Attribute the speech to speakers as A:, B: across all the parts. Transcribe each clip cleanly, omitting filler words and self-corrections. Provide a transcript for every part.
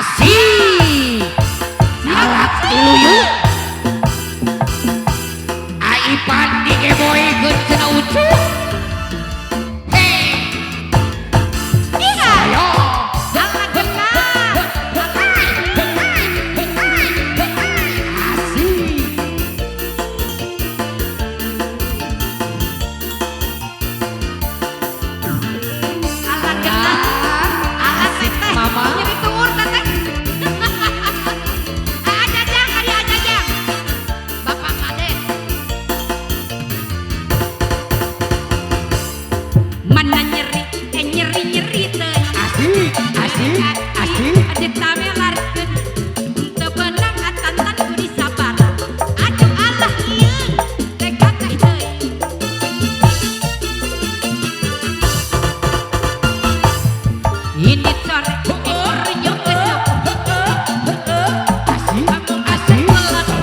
A: Asih salak tilu yuk Aipan digeboy ke cenah ucuk
B: mana nyeri nyeri teh asih adik tame larikeun teu beunang atantan kudu sabar aduh Allah ieu tega teh deui ini sore nyok asih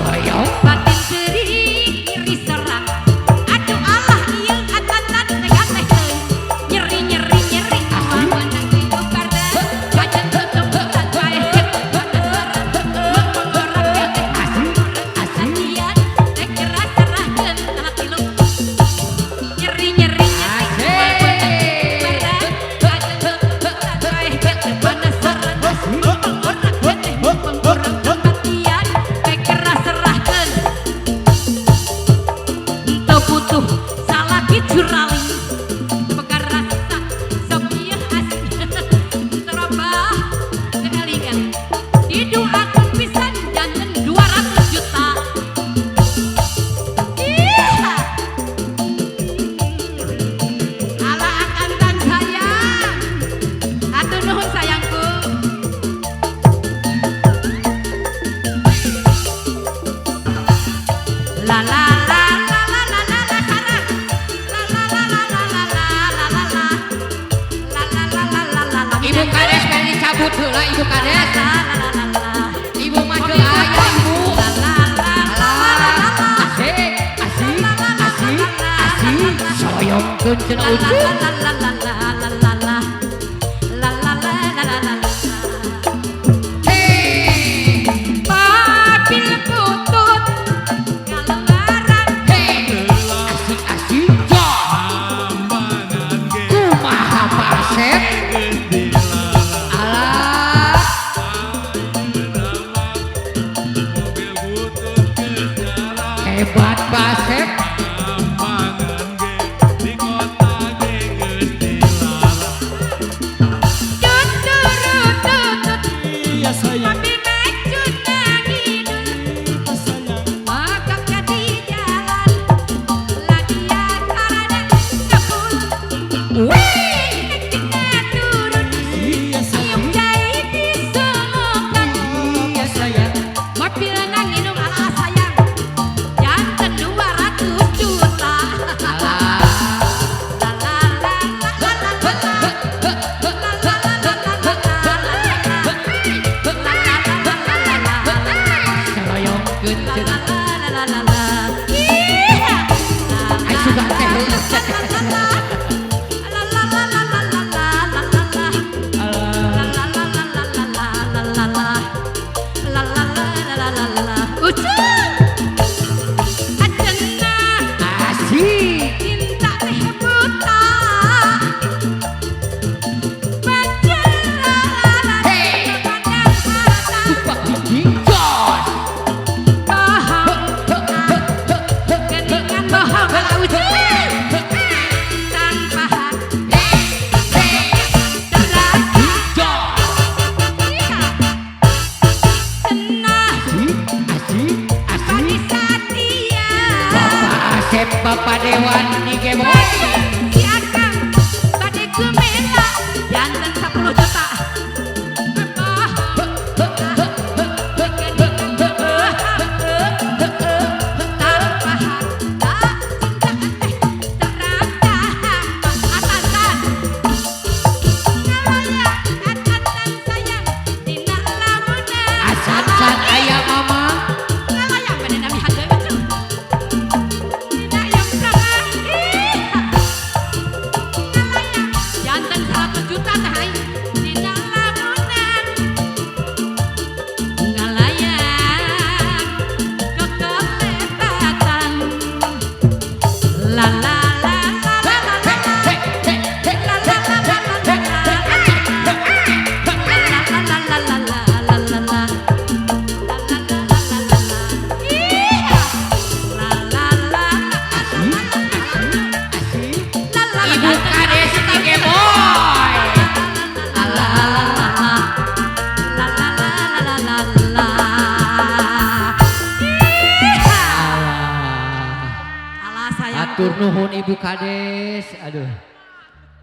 B: royong batin seuring iri serang aduh Allah ieu atantan tega teh deui nyeri menang itu karena kajen tutup berat baik asalian teh keras serahkeun anak tilu nyeri kajen tutup berat baik penasaran pengurang kematian teh keras serahkeun teu butuh salaki juraling pegar rasa sok ieu asih terobah keelingan didoakeun pisan janten 200 juta ala akantan sayang atuh nuhun sayangku la la la la la la la la sarah la la la la la la la la la
A: Ibu kades pengen dicabut heula Ibu kades Ibu mah teu aya Ibu asih soyongkeun cenah ucuk
B: babil butut kalelaran
A: asih kumaha Basep alah hebat Basep Atur nuhun Ibu Kades. Aduh.